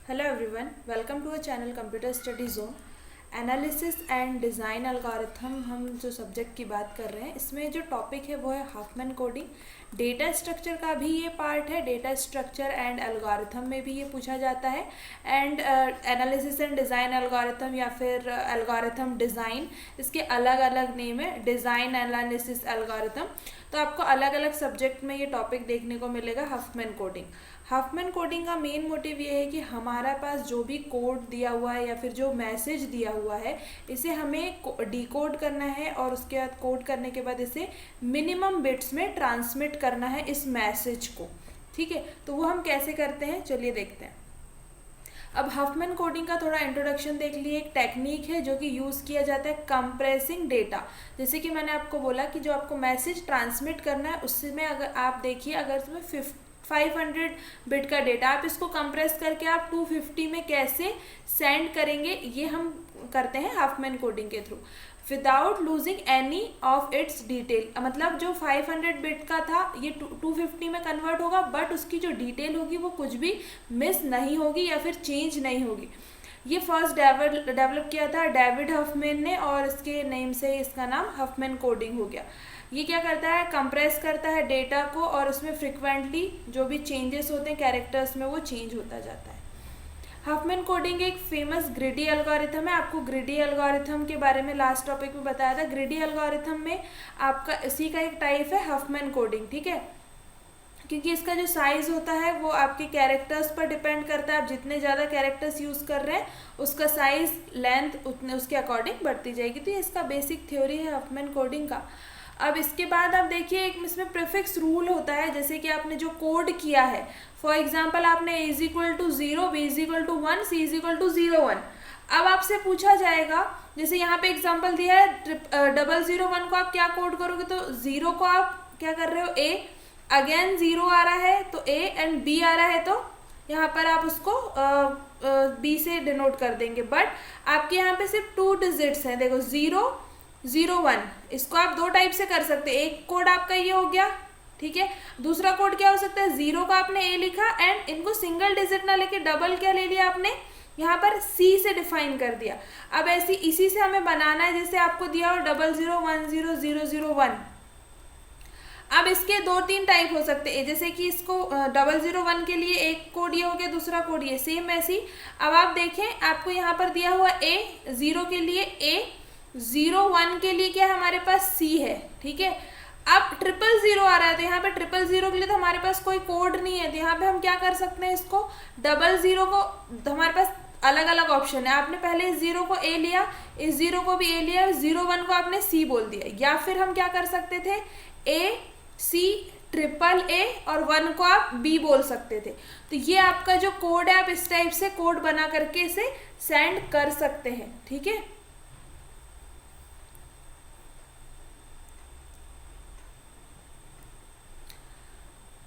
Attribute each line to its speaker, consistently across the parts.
Speaker 1: Hello everyone, welcome to a channel computer study zone. Analysis and design algorithm हम जो subject की बात कर रहे हैं, इसमें जो टॉपिक है वो है हफमैन कोडिंग। डेटा स्ट्रक्चर का भी ये पार्ट है, डेटा स्ट्रक्चर एंड एल्गोरिथम में भी ये पूछा जाता है। And analysis and design algorithm या फिर एल्गोरिथम डिज़ाइन, इसके अलग अलग नेम है, डिज़ाइन एनालिसिस एल्गोरिथम। तो आपको अलग अलग सब्जेक्ट में ये टॉपिक देखने को मिलेगा। हफमैन कोडिंग, हफमैन कोडिंग का मेन मोटिव ये है कि हमारा पास जो भी कोड दिया हुआ है या फिर जो मैसेज दिया हुआ है, इसे हमें डिकोड करना है और उसके बाद कोड करने के बाद इसे मिनिमम बिट्स में ट्रांसमिट करना है इस मैसेज को। ठीक है, तो वो हम कैसे करते हैं, चलिए देखते हैं। अब हफमैन कोडिंग का थोड़ा इंट्रोडक्शन देख लिए। एक टेक्निक है जो कि यूज़ किया जाता है कंप्रेसिंग डेटा। जैसे कि मैंने आपको बोला कि जो आपको मैसेज ट्रांसमिट करना है उसमें अगर आप देखिए, अगर उसमें 500 बिट का डेटा, आप इसको कंप्रेस करके आप 250 में कैसे सेंड करेंगे, ये हम करते हैं हफमैन कोडिंग के through, without losing any of its detail. मतलब जो 500 बिट का था ये 250 में कन्वर्ट होगा, बट उसकी जो डिटेल होगी वो कुछ भी मिस नहीं होगी या फिर चेंज नहीं होगी। ये फर्स्ट डेवलप किया था डेविड हफमैन ने, और इसके नेम से इसका नाम हफमैन कोडिंग हो गया। ये क्या करता है, कंप्रेस करता है डेटा को और उसमें फ्रिक्वेंटली जो भी चेंजेस होते हैं कैरेक्टर्स में वो चेंज होता जाता है। हफमैन कोडिंग एक फेमस ग्रिडी एल्गोरिथम है। आपको ग्रिडी एल्गोरिथम के बारे में लास्ट टॉपिक में बताया था। ग्रिडी एल्गोरिथम में आपका इसी का एक टाइप है हफमैन कोडिंग। ठीक है, क्योंकि इसका जो साइज़ होता है वो आपके कैरेक्टर्स पर डिपेंड करता है। आप जितने ज़्यादा कैरेक्टर्स यूज़ कर रहे हैं उसका साइज़, लेंथ उतने उसके अकॉर्डिंग बढ़ती जाएगी। तो ये इसका बेसिक थ्योरी है हफमैन कोडिंग का। अब इसके बाद आप देखिए, एक इसमें प्रीफिक्स रूल होता है। जैसे कि आपने जो कोड किया है, फॉर एग्जांपल आपने a is equal to 0, b is equal to 1, c is equal to 0 1। अब आपसे पूछा जाएगा, जैसे यहाँ पे एग्जांपल दिया है 001 को आप क्या कोड करोगे, तो 0 को आप क्या कर रहे हो, a, अगेन 0 आ रहा है तो a, एंड b आ रहा है तो यहाँ पर आप उसको b से डिनोट कर देंगे। बट आपके यहाँ पे सिर्फ 2 डिजिट्स हैं, देखो 0 0 1। इसको आप दो टाइप से कर सकते हैं। एक कोड आपका ये हो गया, ठीक है। दूसरा कोड क्या हो सकता है, 0 का आपने a लिखा एंड इनको सिंगल डिजिट ना लेके डबल क्या ले लिया आपने, यहाँ पर c से डिफाइन कर दिया। अब ऐसी इसी से हमें बनाना है, जैसे आपको दिया हो 00100001। अब इसके 2-3 टाइप हो सकते हैं, जैसे कि इसको 001 के लिए एक कोड ये हो गया, दूसरा कोड ये, सेम ऐसी। अब आप देखें, आपको यहाँ पर दिया हुआ a, 0 के लिए a, 01 के लिए क्या है, हमारे पास C है। ठीक है, अब 000 आ रहा है तो यहाँ पे 000 के लिए तो हमारे पास कोई कोड नहीं है, तो यहाँ पे हम क्या कर सकते हैं, इसको 00 को, तो हमारे पास अलग अलग ऑप्शन है। आपने पहले इस 0 को A लिया, इस 0 को भी A लिया, 01 को आपने C बोल दिया। या फिर हम क्या कर सकते थे, A, C, A और 1 को आप B बोल सकते थे। तो ये आपका जो कोड है, आप इस टाइप से कोड बना करके इसे सेंड कर सकते हैं। ठीक है,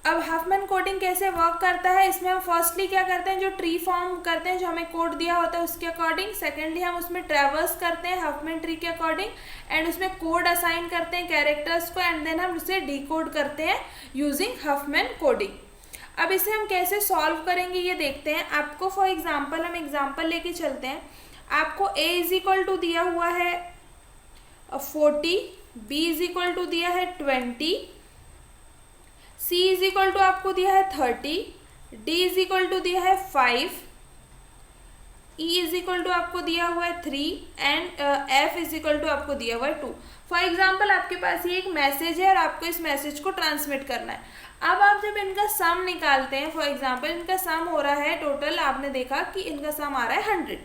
Speaker 1: अब हफमैन कोडिंग कैसे वर्क करता है, इसमें हम फर्स्टली क्या करते हैं, जो ट्री फॉर्म करते हैं, जो हमें कोड दिया होता है उसके अकॉर्डिंग। सेकेंडली हम उसमें ट्रैवर्स करते हैं हफमैन ट्री के अकॉर्डिंग, एंड उसमें कोड असाइन करते हैं कैरेक्टर्स को, एंड देन हम उसे डिकोड करते हैं यूजिंग हफमैन कोडिंग। अब इसे हम कैसे सॉल्व करेंगे ये देखते हैं। आपको फॉर एग्जाम्पल हम एग्जाम्पल लेके चलते हैं। आपको a इज इक्वल टू दिया हुआ है 40, b इज इक्वल टू दिया है 20, C इज इक्वल टू आपको दिया है 30, D इज इक्वल टू दिया है 5, E इज इक्वल टू आपको दिया हुआ है 3, and F is equal to आपको दिया हुआ है 2। फॉर एग्जाम्पल आपके पास ये एक मैसेज है और आपको इस मैसेज को ट्रांसमिट करना है। अब आप जब इनका सम निकालते हैं, फॉर एग्जाम्पल इनका सम हो रहा है टोटल, आपने देखा कि इनका सम आ रहा है 100।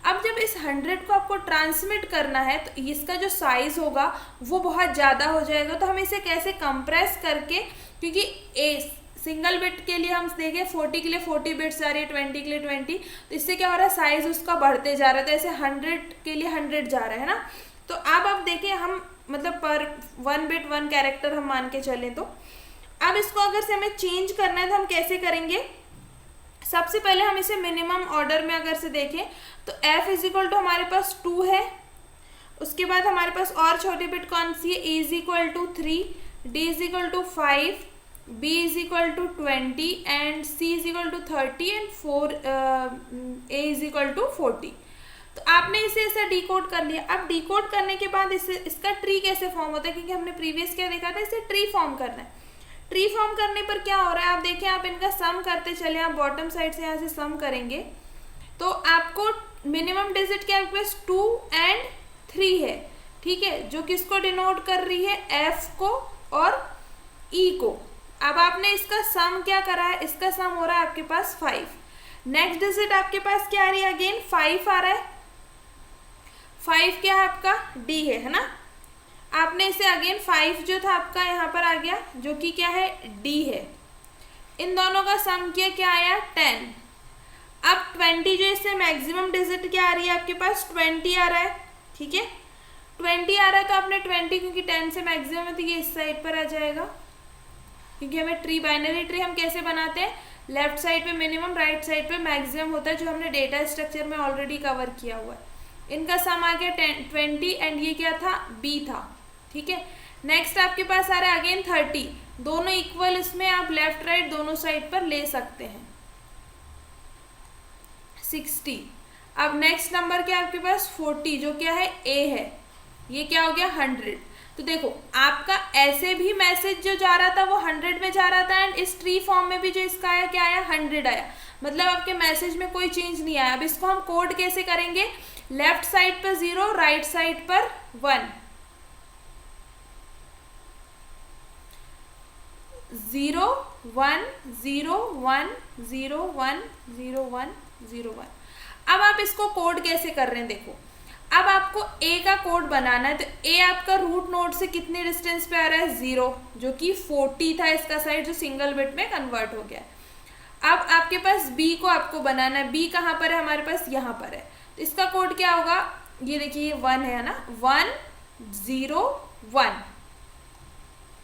Speaker 1: अब जब इस 100 को आपको ट्रांसमिट करना है तो इसका जो साइज होगा वो बहुत ज़्यादा हो जाएगा। तो हम इसे कैसे कंप्रेस करके, क्योंकि ए सिंगल बिट के लिए हम देखें 40 के लिए 40 बिट्स आ रही है, 20 के लिए 20, तो इससे क्या हो रहा है, साइज उसका बढ़ते जा रहा है। तो ऐसे 100 के लिए 100 जा रहा है ना। तो अब आप देखें, हम मतलब पर 1 बिट 1 कैरेक्टर हम मान के चलें, तो अब इसको अगर से हमें चेंज करना है तो हम कैसे करेंगे। सबसे पहले हम इसे मिनिमम ऑर्डर में अगर से देखें तो f इज इक्वल टू हमारे पास 2 है, उसके बाद हमारे पास और छोटी बिट कौन सी है, a is equal to 3, d is equal to 5, b is equal to 20 and c is equal to 30 and 4 a is equal to 40। तो आपने इसे ऐसा डिकोड कर लिया। अब डिकोड करने के बाद इसे इसका ट्री कैसे फॉर्म होता है, क्योंकि हमने प्रीवियस क्या देखा था, इसे ट्री फॉर्म करना है। ट्री फॉर्म करने पर क्या हो रहा है, आप देखिए, आप इनका सम करते चले, आप बॉटम साइड से यहाँ से सम करेंगे तो आपको मिनिमम डिजिट क्या आपके पास 2 एंड 3 है, ठीक है, जो किसको डिनोट कर रही है, एफ को और ई को। अब आपने इसका सम क्या करा है, इसका सम हो रहा है आपके पास 5। नेक्स्ट डिजिट आपके पास क्या आ रही है, अगेन 5 आ रहा है। 5 क्या है आपका, डी है ना। आपने इसे अगेन 5 जो था आपका यहाँ पर आ गया, जो कि क्या है, डी है। इन दोनों का सम किया, क्या आया, 10। अब 20 जो इससे मैक्सिमम डिजिट क्या आ रही है आपके पास, 20 आ रहा है, ठीक है। 20 आ रहा है तो आपने 20, क्योंकि 10 से मैक्सिमम है तो ये इस साइड पर आ जाएगा, क्योंकि हमें ट्री, बाइनरी ट्री हम कैसे बनाते हैं, लेफ्ट साइड पे मिनिमम, राइट साइड पे मैक्सिमम होता है, जो हमने डेटा स्ट्रक्चर में ऑलरेडी कवर किया हुआ है। इनका सम आ गया 20 एंड ये क्या था, बी था, ठीक है। नेक्स्ट आपके पास आ रहा है अगेन 30, दोनों इक्वल, इसमें आप लेफ्ट राइट दोनों साइड पर ले सकते हैं। 60। अब नेक्स्ट नंबर क्या आपके पास 40, जो क्या है, ए है, ये क्या हो गया 100। तो देखो आपका ऐसे भी मैसेज जो जा रहा था वो 100 में जा रहा था, एंड इस ट्री फॉर्म में भी जो इसका आया क्या आया, 100 आया, मतलब आपके मैसेज में कोई चेंज नहीं आया। अब इसको हम कोड कैसे करेंगे, लेफ्ट साइड पर 0, राइट साइड पर 1, 0 1 0 1 0 1 0 1 0 1। अब आप इसको कोड कैसे कर रहे हैं, देखो अब आपको ए का कोड बनाना है, तो ए आपका रूट नोड से कितने डिस्टेंस पे आ रहा है, 0, जो कि 40 था इसका साइड, जो सिंगल बिट में कन्वर्ट हो गया। अब आपके पास बी को आपको बनाना है, बी कहाँ पर है हमारे पास, यहाँ पर है, तो इसका कोड क्या होगा, ये देखिए ये 1 है ना, 1 0 1,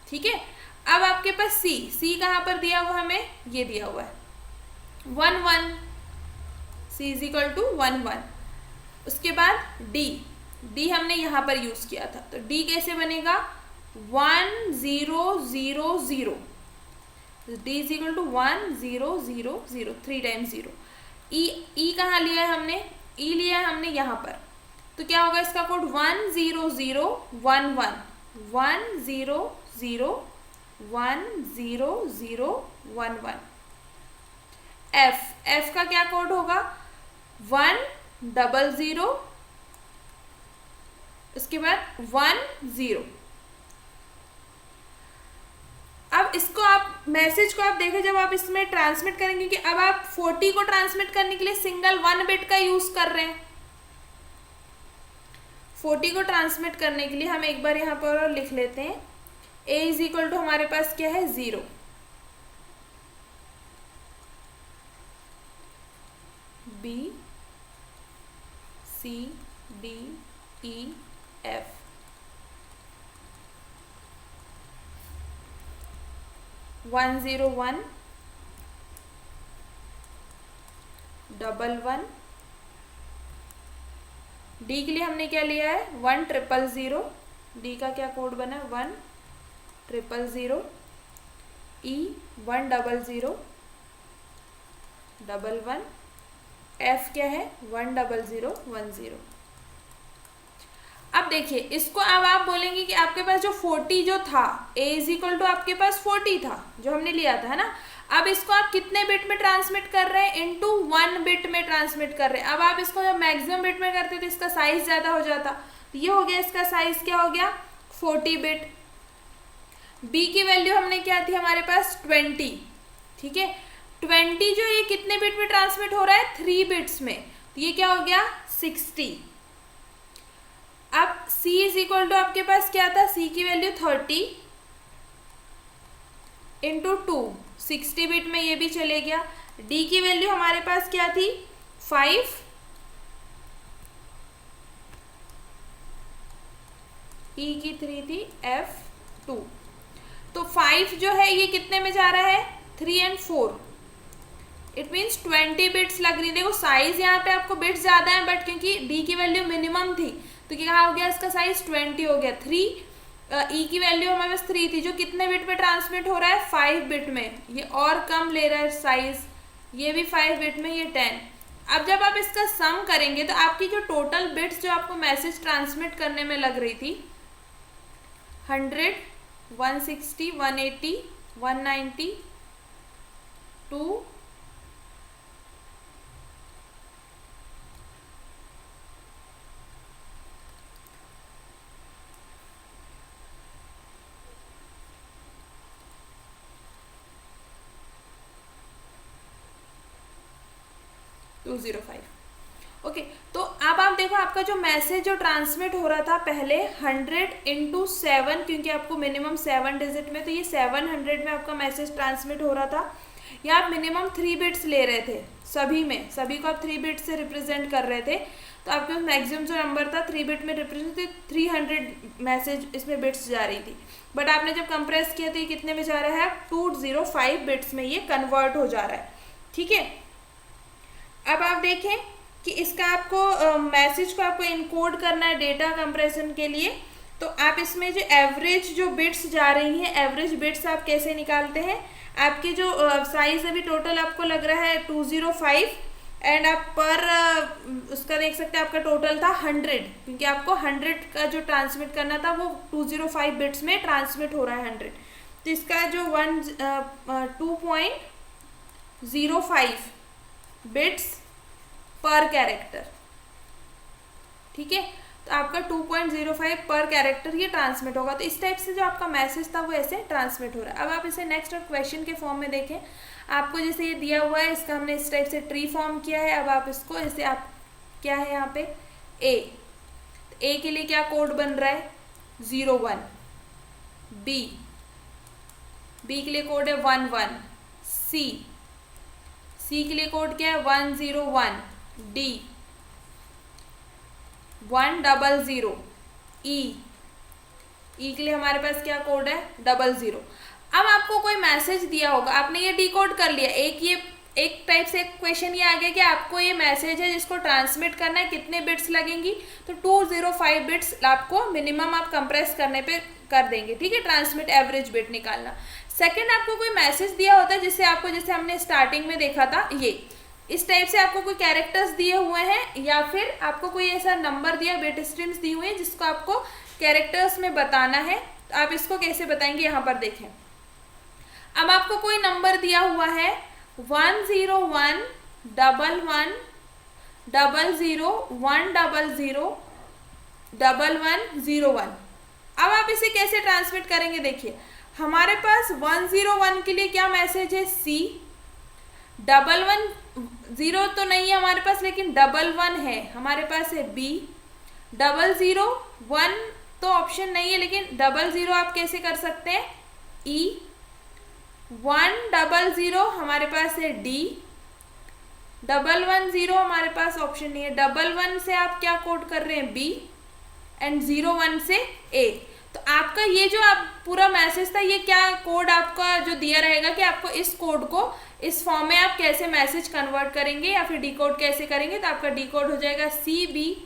Speaker 1: ठीक है। अब आपके पास सी, सी कहाँ पर दिया हुआ हमें, ये दिया हुआ है 1 1, सी इज इक्वल टू 1 1। उसके बाद डी, डी हमने यहाँ पर यूज किया था, तो डी कैसे बनेगा, 1 0 0 0, D is equal to 1 0 0 0, 3 times 0। E, E कहाँ लिया है हमने, ई लिया है हमने यहाँ पर, तो क्या होगा इसका कोड 1 0 0 1 1, 1 0 0 1 0 0 1 1। एफ, एफ का क्या कोड होगा, 1 0 0, उसके बाद 1 0। अब इसको आप मैसेज को आप देखें, जब आप इसमें ट्रांसमिट करेंगे, कि अब आप 40 को ट्रांसमिट करने के लिए सिंगल 1 बिट का यूज कर रहे हैं। 40 को ट्रांसमिट करने के लिए हम एक बार यहाँ पर और लिख लेते हैं, a इज इक्वल टू हमारे पास क्या है, 0, b c d e f, 1 0 1 1 1। D के लिए हमने क्या लिया है, 1 0 0, डी का क्या कोड बना है, 1 0 0, ई 1 0 0 1 1, एफ क्या है, 1 0 0 1 0। अब देखिए इसको, अब आप बोलेंगे कि आपके पास जो 40 जो था, a इज इक्वल टू आपके पास 40 था जो हमने लिया था, है ना। अब इसको आप कितने बिट में ट्रांसमिट कर रहे हैं, इनटू 1 बिट में ट्रांसमिट कर रहे हैं। अब आप इसको जब मैक्सिमम बिट में करते तो इसका साइज ज़्यादा हो जाता, तो ये हो गया, इसका साइज क्या हो गया, 40 बिट। b की वैल्यू हमने क्या थी हमारे पास, 20, ठीक है। 20 जो ये कितने बिट में ट्रांसमिट हो रहा है, 3 बिट्स में, तो ये क्या हो गया, 60। अब c इज इक्वल टू आपके पास क्या था, c की वैल्यू 30 इंटू 2, 60 बिट में ये भी चले गया। d की वैल्यू हमारे पास क्या थी, 5, e की 3 थी, f 2। तो 5 जो है ये कितने में जा रहा है, 3 एंड 4, इट मीन्स 20 बिट्स लग रही है। देखो साइज यहाँ पे आपको बिट्स ज़्यादा है, बट क्योंकि d की वैल्यू मिनिमम थी तो क्या हो गया, इसका साइज 20 हो गया। 3 ई की वैल्यू हमारे पास 3 थी, जो कितने बिट में ट्रांसमिट हो रहा है 5 बिट में, ये और कम ले रहा है साइज, ये भी 5 बिट में, ये 10। अब जब आप इसका सम करेंगे तो आपकी जो टोटल बिट्स जो आपको मैसेज ट्रांसमिट करने में लग रही थी 100, 160, 180, 190, 2, 205। ओके, तो अब आप देखो आपका जो मैसेज जो ट्रांसमिट हो रहा था पहले 100 × 7, क्योंकि आपको मिनिमम 7 डिजिट में, तो ये 700 में आपका मैसेज ट्रांसमिट हो रहा था। या आप मिनिमम 3 बिट्स ले रहे थे, सभी में, सभी को आप 3 बिट से रिप्रेजेंट कर रहे थे, तो आपके पास मैक्सिमम जो नंबर था 3 बिट में रिप्रेजेंट 300 मैसेज इसमें बिट्स जा रही थी। बट आपने जब कंप्रेस किया तो ये कितने में जा रहा है, 205 बिट्स में ये कन्वर्ट हो जा रहा है। ठीक है, अब आप देखें कि इसका आपको मैसेज को आपको इनकोड करना है डेटा कंप्रेशन के लिए, तो आप इसमें जो एवरेज जो बिट्स जा रही हैं, एवरेज बिट्स आप कैसे निकालते हैं। आपकी जो साइज अभी टोटल आपको लग रहा है 205, एंड आप पर उसका देख सकते हैं आपका टोटल था 100, क्योंकि आपको 100 का जो ट्रांसमिट करना था वो 205 बिट्स में ट्रांसमिट हो रहा है 100, तो इसका जो 2.05 बिट्स पर कैरेक्टर। ठीक है, तो आपका 2.05 पर कैरेक्टर ये ट्रांसमिट होगा। तो इस टाइप से जो आपका मैसेज था वो ऐसे ट्रांसमिट हो रहा है। अब आप इसे नेक्स्ट क्वेश्चन के फॉर्म में देखें, आपको जैसे ये दिया हुआ है, इसका हमने इस टाइप से ट्री फॉर्म किया है। अब आप इसको ऐसे, आप क्या है यहाँ पे ए के लिए क्या कोड बन रहा है 01, बी के लिए कोड है 11, सी के लिए कोड क्या है 101, डी 100, ई के लिए हमारे पास क्या कोड है 00। अब आपको कोई मैसेज दिया होगा, आपने ये डिकोड कर लिया, एक टाइप से क्वेश्चन ये आ गया कि आपको ये मैसेज है जिसको ट्रांसमिट करना है, कितने बिट्स लगेंगी, तो 205 बिट्स आपको मिनिमम आप कंप्रेस करने पे कर देंगे। ठीक है, ट्रांसमिट एवरेज बिट निकालना। सेकंड, आपको कोई मैसेज दिया होता है जिससे आपको, जैसे हमने स्टार्टिंग में देखा था, ये इस टाइप से आपको कोई कैरेक्टर्स दिए हुए हैं, या फिर आपको कोई ऐसा नंबर दिया, बिट स्ट्रीम्स दी हुई है जिसको आपको कैरेक्टर्स में बताना है। तो आप इसको कैसे बताएंगे, यहाँ पर देखें। अब आपको कोई नंबर दिया हुआ है 101 11 00 100 1101। अब आप इसे कैसे ट्रांसमिट करेंगे, देखिए हमारे पास 101 के लिए क्या मैसेज है सी, 110 तो नहीं है हमारे पास, लेकिन 11 है हमारे पास है बी, 001 तो ऑप्शन नहीं है, लेकिन 00 आप कैसे कर सकते हैं ई, 100 हमारे पास है डी, 110 हमारे पास ऑप्शन नहीं है, 11 से आप क्या कोड कर रहे हैं बी, एंड 01 से ए। तो आपका ये जो आप पूरा मैसेज था, ये क्या कोड आपका जो दिया रहेगा कि आपको इस कोड को इस फॉर्म में आप कैसे मैसेज कन्वर्ट करेंगे या फिर डिकोड कैसे करेंगे। तो आपका डिकोड हो जाएगा CBEDBA,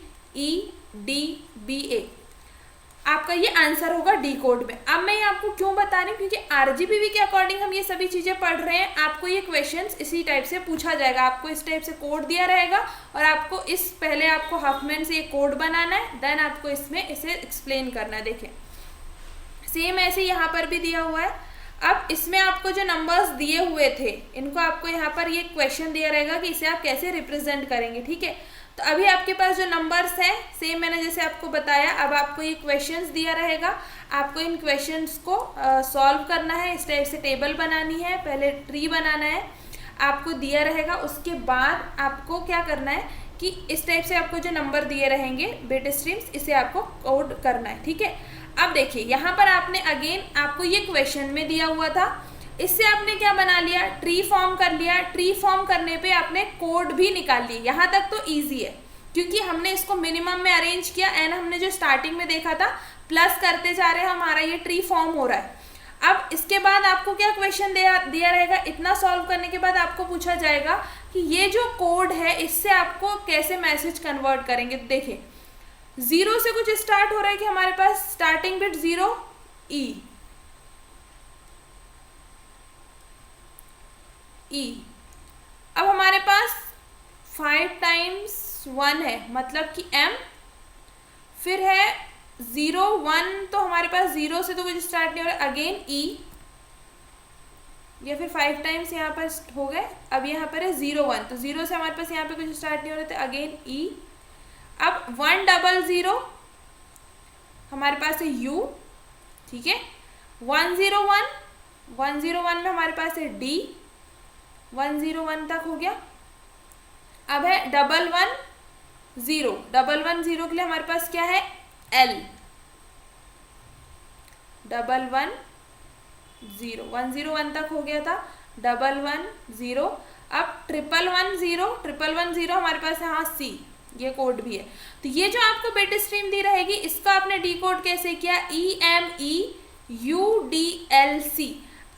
Speaker 1: आपका ये आंसर होगा डिकोड में। अब मैं आपको क्यों बता रही हूँ, क्योंकि RGBV के अकॉर्डिंग हम ये सभी चीज़ें पढ़ रहे हैं। आपको ये क्वेश्चंस इसी टाइप से पूछा जाएगा, आपको इस टाइप से कोड दिया रहेगा और आपको पहले आपको हफमैन से ये कोड बनाना है, देन आपको इसमें इसे एक्सप्लेन करना है। देखें सेम ऐसे यहाँ पर भी दिया हुआ है। अब इसमें आपको जो नंबर्स दिए हुए थे, इनको आपको यहाँ पर ये क्वेश्चन दिया रहेगा कि इसे आप कैसे रिप्रेजेंट करेंगे। ठीक है, तो अभी आपके पास जो नंबर्स हैं, सेम मैंने जैसे आपको बताया, अब आपको ये क्वेश्चंस दिया रहेगा, आपको इन क्वेश्चंस को सॉल्व करना है। इस टाइप से टेबल बनानी है, पहले ट्री बनाना है, आपको दिया रहेगा। उसके बाद आपको क्या करना है कि इस टाइप से आपको जो नंबर दिए रहेंगे बिट स्ट्रीम्स, इसे आपको कोड करना है। ठीक है, अब देखिए यहाँ पर आपने अगेन आपको ये क्वेश्चन में दिया हुआ था, इससे आपने क्या बना लिया, ट्री फॉर्म कर लिया। ट्री फॉर्म करने पे आपने कोड भी निकाल लिया। यहाँ तक तो इजी है क्योंकि हमने इसको मिनिमम में अरेंज किया, एंड हमने जो स्टार्टिंग में देखा था प्लस करते जा रहे हैं, हमारा ये ट्री फॉर्म हो रहा है। अब इसके बाद आपको क्या क्वेश्चन दिया रहेगा, इतना सॉल्व करने के बाद आपको पूछा जाएगा कि ये जो कोड है इससे आपको कैसे मैसेज कन्वर्ट करेंगे। तो देखिए 0 से कुछ स्टार्ट हो रहा है कि हमारे पास स्टार्टिंग बिट 0, ई। अब हमारे पास 5 टाइम्स 1 है, मतलब कि m, फिर है 0 1, तो हमारे पास 0 से तो कुछ स्टार्ट नहीं हो रहा, अगेन ई, या फिर 5 टाइम्स यहाँ पर हो गए। अब यहाँ पर है 0 1, तो 0 से हमारे पास यहाँ पे कुछ स्टार्ट नहीं हो रहे थे, अगेन ई। अब 1 0 हमारे पास है u, ठीक है। 1 0 1 में हमारे पास है d, 1 0 1 तक हो गया। अब है 1 1 0, 1 0 के लिए हमारे पास क्या है, l, 1 1 0, 1 0 1 तक हो गया था, 1 1 0। अब 1 1 0 हमारे पास है, हाँ c, ये कोड भी है। तो ये जो आपको बिट स्ट्रीम दी रहेगी, इसका आपने डी कोड कैसे किया, EMEUDLC।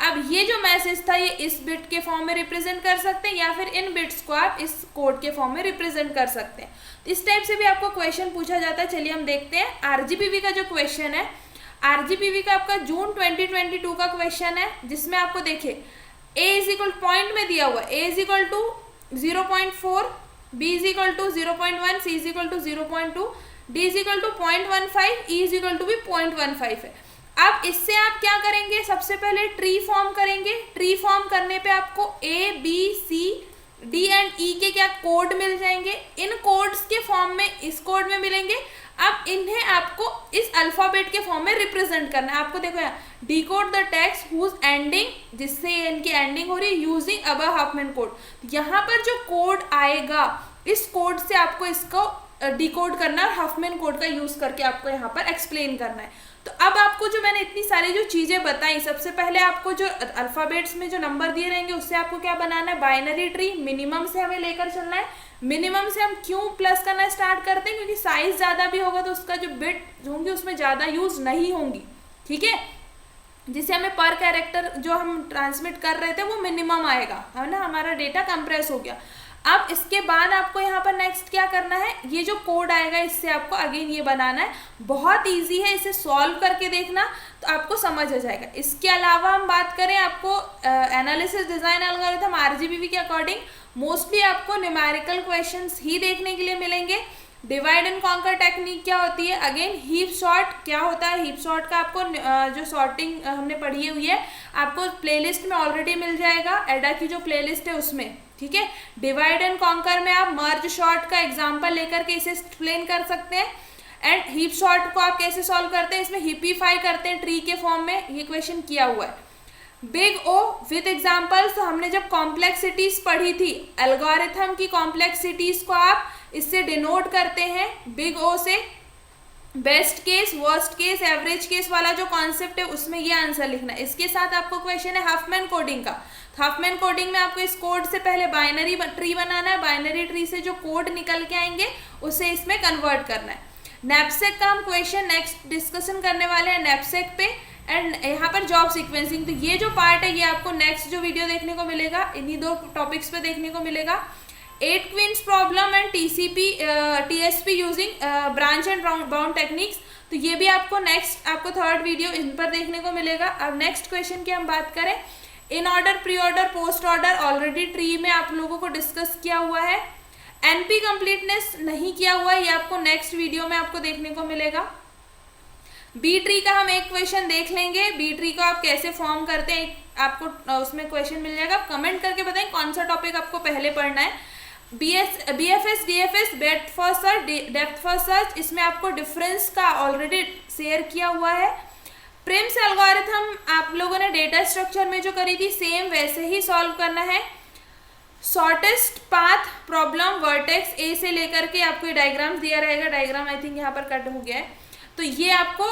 Speaker 1: अब ये जो मैसेज था ये इस बिट के फॉर्म में रिप्रेजेंट कर सकते हैं, या फिर इन बिट्स को आप इस कोड के फॉर्म में रिप्रेजेंट कर सकते हैं। तो इस टाइप से भी आपको क्वेश्चन पूछा जाता है। चलिए हम देखते हैं RGPV का जो क्वेश्चन है। RGPV का आपका जून 2022 का क्वेश्चन है, जिसमें आपको देखिए A इज इक्वल पॉइंट में दिया हुआ, A is equal to 0.4, B is equal to 0.1, C is equal to 0.2, D is equal to 0.15, E is equal to भी 0.15 है। अब इससे आप क्या करेंगे, सबसे पहले ट्री फॉर्म करेंगे। ट्री फॉर्म करने पे आपको A B C D and E के क्या कोड मिल जाएंगे, इन कोड्स के फॉर्म में इस कोड में मिलेंगे। अब इन्हें आपको इस अल्फाबेट के फॉर्म में रिप्रेजेंट करना है। आपको देखो यहाँ decode the text whose ending, जिससे इनकी एंडिंग हो रही है, यूजिंग अबव हाफमैन कोड। यहाँ पर जो कोड आएगा, इस कोड से आपको इसको डिकोड करना है, हाफमैन कोड का यूज करके आपको यहाँ पर एक्सप्लेन करना है। तो अब आपको जो मैंने इतनी सारी जो चीजें बताई, सबसे पहले आपको जो अल्फाबेट्स में जो नंबर दिए रहेंगे उससे आपको क्या बनाना है, बाइनरी ट्री। मिनिमम से हमें लेकर चलना है। मिनिमम से हम क्यों प्लस करना स्टार्ट करते हैं, क्योंकि साइज ज्यादा भी होगा तो उसका जो बिट होंगी उसमें ज्यादा यूज नहीं होंगी, ठीक है। जिससे हमें पर कैरेक्टर जो हम ट्रांसमिट कर रहे थे वो मिनिमम आएगा, है ना, हमारा डेटा कंप्रेस हो गया। अब इसके बाद आपको यहाँ पर नेक्स्ट क्या करना है, ये जो कोड आएगा इससे आपको अगेन ये बनाना है। बहुत इजी है, इसे सॉल्व करके देखना तो आपको समझ आ जाएगा। इसके अलावा हम बात करें, आपको एनालिसिस डिजाइन एल्गोरिथम RGPV के अकॉर्डिंग मोस्टली आपको न्यूमेरिकल क्वेश्चंस ही देखने के लिए मिलेंगे। डिवाइड एंड कॉन्कर टेक्निक क्या होती है, अगेन हीप सॉर्ट क्या होता है। हीप सॉर्ट का आपको जो सॉर्टिंग हमने पढ़ी हुई है आपको प्लेलिस्ट में ऑलरेडी मिल जाएगा, एडा की जो प्लेलिस्ट है उसमें, ठीक है। डिवाइड एंड कॉन्कर में आप मर्ज सॉर्ट का एग्जांपल लेकर के इसे एक्सप्लेन कर सकते हैं। एंड हीप सॉर्ट को आप कैसे सॉल्व करते हैं, इसमें हिपीफाई करते हैं ट्री के फॉर्म में, ये क्वेश्चन किया हुआ है। बिग ओ विद एग्जाम्पल्स, तो हमने जब कॉम्प्लेक्सिटीज पढ़ी थी, एल्गोरिथम की कॉम्प्लेक्सिटीज को आप इससे डिनोट करते हैं बिग ओ से। Best case, worst case, average case वाला जो कॉन्सेप्ट है उसमें ये आंसर लिखना है। इसके साथ आपको क्वेश्चन है हाफमैन कोडिंग का। हाफमैन कोडिंग में आपको इस कोड से पहले बाइनरी ट्री बनाना है, बाइनरी ट्री से जो कोड निकल के आएंगे उसे इसमें कन्वर्ट करना है। नैपसेक का हम क्वेश्चन नेक्स्ट डिस्कशन करने वाले हैं नैपसेक पे। एंड यहाँ पर जॉब सीक्वेंसिंग, तो ये जो पार्ट है ये आपको नेक्स्ट जो वीडियो देखने को मिलेगा, इन्हीं 2 टॉपिक्स पे देखने को मिलेगा। 8 queens problem and TSP using branch and bound techniques, तो ये भी आपको नेक्स्ट, आपको 3rd वीडियो इन पर देखने को मिलेगा। अब नेक्स्ट क्वेश्चन की हम बात करें, in order, pre order, post order already tree में आप लोगों को डिस्कस किया हुआ है। NP कंप्लीटनेस नहीं किया हुआ है, ये आपको नेक्स्ट वीडियो में आपको देखने को मिलेगा। बी ट्री का हम एक क्वेश्चन देख लेंगे, बी ट्री को आप कैसे फॉर्म करते हैं आपको उसमें क्वेश्चन मिल जाएगा। आप कमेंट करके बताएं कौन सा टॉपिक आपको पहले पढ़ना है। BFS DFS depth first search, इसमें आपको डिफरेंस का ऑलरेडी शेयर किया हुआ है। प्रिम्स एल्गोरिथम आप लोगों ने डेटा स्ट्रक्चर में जो करी थी सेम वैसे ही सॉल्व करना है। Shortest path problem vertex A से लेकर के आपको डायग्राम्स दिया रहेगा, डायग्राम आई थिंक यहाँ पर कट हो गया है, तो ये आपको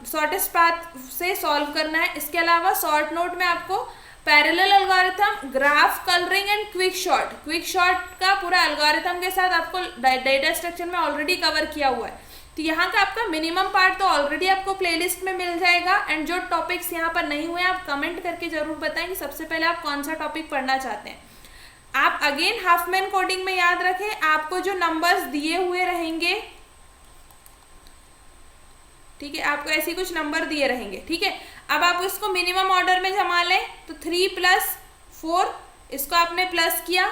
Speaker 1: शॉर्टेस्ट पाथ से सॉल्व करना है। इसके अलावा शॉर्ट नोट में आपको parallel algorithm, graph colouring and quick short का पूरा एल्गोरिथम के साथ आपको डेटा स्ट्रक्चर में ऑलरेडी कवर किया हुआ है। तो यहाँ का आपका मिनिमम पार्ट तो ऑलरेडी आपको प्लेलिस्ट में मिल जाएगा। एंड जो टॉपिक्स यहाँ पर नहीं हुए आप कमेंट करके जरूर बताएं कि सबसे पहले आप कौन सा टॉपिक पढ़ना चाहते हैं। आप अगेन हाफमैन कोडिंग में याद रखें, आपको जो नंबर्स दिए हुए रहेंगे ठीक है, आपको ऐसे कुछ नंबर दिए रहेंगे। ठीक है, अब आप इसको मिनिमम ऑर्डर में जमा लें तो 3 + 4, इसको आपने प्लस किया,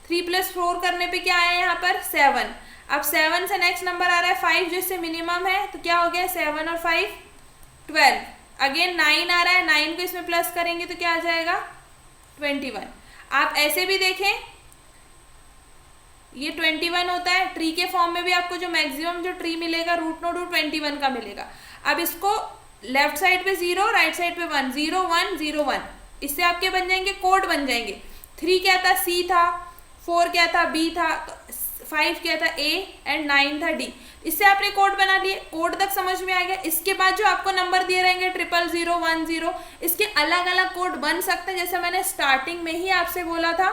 Speaker 1: 3 + 4 करने पे क्या आया यहाँ पर 7। अब 7 से नेक्स्ट नंबर आ रहा है 5 जो इससे मिनिमम है, तो क्या हो गया 7 और 5 12। अगेन 9 आ रहा है, 9 को इसमें प्लस करेंगे तो क्या आ जाएगा 21। आप ऐसे भी देखें, ये 21 होता है, ट्री के फॉर्म में भी आपको जो मैक्सिमम जो ट्री मिलेगा रूट नोड 21 का मिलेगा। अब इसको लेफ्ट साइड पे 0, राइट साइड पे 1, 0 1 0 1, इससे आपके बन जाएंगे कोड बन जाएंगे। 3 क्या था C था, 4 क्या था B था, 5 क्या था A एंड 9 था D। इससे आपने कोड बना लिए, कोड तक समझ में आ गया। इसके बाद जो आपको नंबर दिए रहेंगे 000 0 1 0, इसके अलग अलग कोड बन सकते हैं। जैसे मैंने स्टार्टिंग में ही आपसे बोला था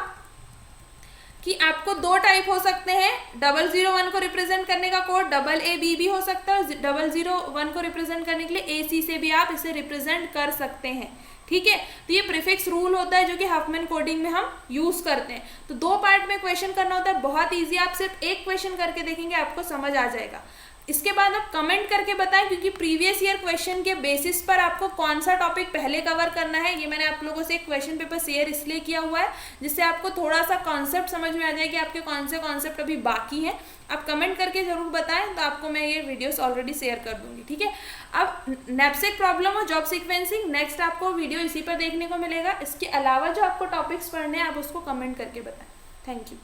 Speaker 1: कि आपको 2 टाइप हो सकते हैं, 001 को रिप्रेजेंट करने का कोड AAB भी हो सकता है, और 001 को रिप्रेजेंट करने के लिए AC से भी आप इसे रिप्रेजेंट कर सकते हैं। ठीक है, तो ये प्रीफिक्स रूल होता है जो कि हफमैन कोडिंग में हम यूज करते हैं। तो 2 पार्ट में क्वेश्चन करना होता है, बहुत ईजी। आप सिर्फ एक क्वेश्चन करके देखेंगे, आपको समझ आ जाएगा। इसके बाद आप कमेंट करके बताएं, क्योंकि प्रीवियस ईयर क्वेश्चन के बेसिस पर आपको कौन सा टॉपिक पहले कवर करना है। ये मैंने आप लोगों से एक क्वेश्चन पेपर शेयर इसलिए किया हुआ है जिससे आपको थोड़ा सा कॉन्सेप्ट समझ में आ जाए कि आपके कौन से कॉन्सेप्ट अभी बाकी हैं। आप कमेंट करके जरूर बताएं, तो आपको मैं ये वीडियोस ऑलरेडी शेयर कर दूंगी। ठीक है, अब नैपसेक प्रॉब्लम और जॉब सीक्वेंसिंग नेक्स्ट आपको वीडियो इसी पर देखने को मिलेगा। इसके अलावा जो आपको टॉपिक्स पढ़ने हैं आप उसको कमेंट करके बताएं। Thank you.